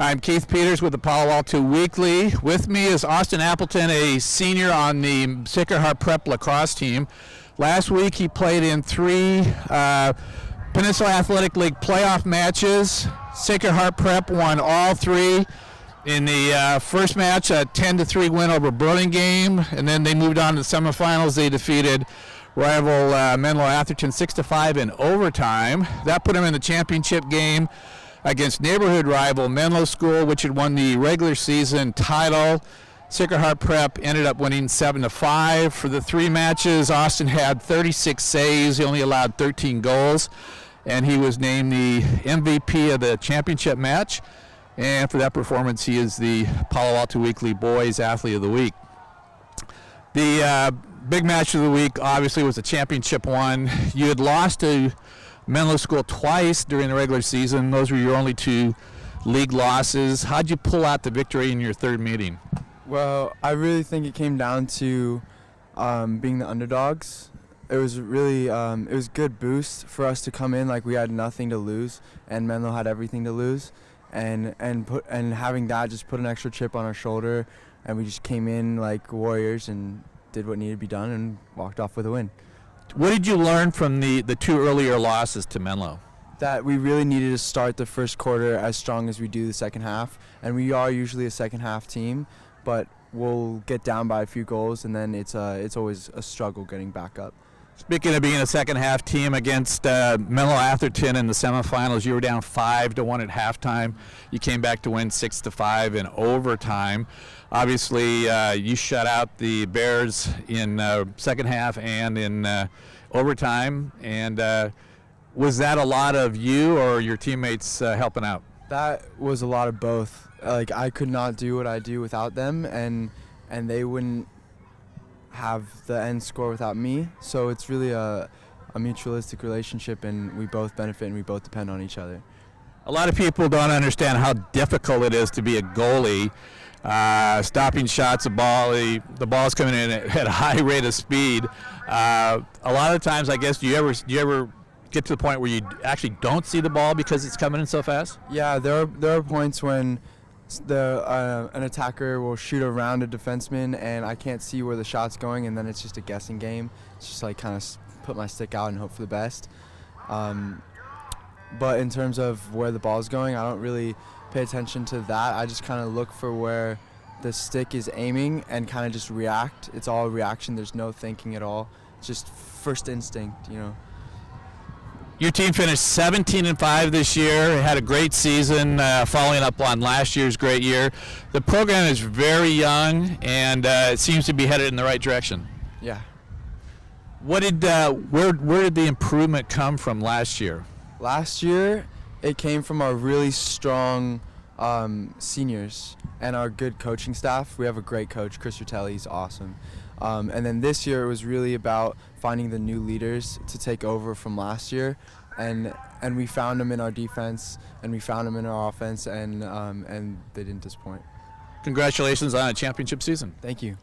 I'm Keith Peters with the Palo Alto Weekly. With me is Austin Appleton, a senior on the Sacred Heart Prep lacrosse team. Last week he played in 3 Peninsula Athletic League playoff matches. Sacred Heart Prep won all 3. In the first match, a 10-3 win over Burlingame, and then they moved on to the semifinals. They defeated rival Menlo Atherton 6-5 in overtime. That put them in the championship game against neighborhood rival Menlo School, which had won the regular season title. Sacred Heart Prep ended up winning 7-5. For the 3 matches, Austin had 36 saves. He only allowed 13 goals, and he was named the MVP of the championship match. And for that performance, he is the Palo Alto Weekly Boys Athlete of the Week. The big match of the week, obviously, was the championship one. You had lost to Menlo School twice during the regular season. Those were your only 2 league losses. How'd you pull out the victory in your 3rd meeting? Well, I really think it came down to being the underdogs. It was really it was a good boost for us to come in like we had nothing to lose, and Menlo had everything to lose, and having that just put an extra chip on our shoulder, and we just came in like warriors and did what needed to be done and walked off with a win. What did you learn from the 2 earlier losses to Menlo? That we really needed to start the first quarter as strong as we do the second half, and we are usually a second half team, but we'll get down by a few goals, and then it's always a struggle getting back up. Speaking of being a second half team against Menlo Atherton in the semifinals, you were down 5-1 at halftime. You came back to win 6-5 in overtime. Obviously, you shut out the Bears in second half and in overtime. And was that a lot of you or your teammates helping out? That was a lot of both. Like, I could not do what I do without them, and they wouldn't have the end score without me. So it's really a mutualistic relationship, and we both benefit and we both depend on each other. A lot of people don't understand how difficult it is to be a goalie. Stopping shots, the ball's coming in at a high rate of speed. A lot of times, I guess, do you ever get to the point where you actually don't see the ball because it's coming in so fast? Yeah, there are points when an attacker will shoot around a defenseman and I can't see where the shot's going, and then it's just a guessing game. It's just like kind of put my stick out and hope for the best. But in terms of where the ball's going, I don't really pay attention to that. I just kind of look for where the stick is aiming and kind of just react. It's all reaction. There's no thinking at all. It's just first instinct, you know. Your team finished 17-5 this year. It had a great season, following up on last year's great year. The program is very young, and it seems to be headed in the right direction. Yeah. Where did the improvement come from last year? Last year, it came from our really strong seniors and our good coaching staff. We have a great coach, Chris Ratelli. He's awesome. And then this year it was really about finding the new leaders to take over from last year, and we found them in our defense, and we found them in our offense, and they didn't disappoint. Congratulations on a championship season. Thank you.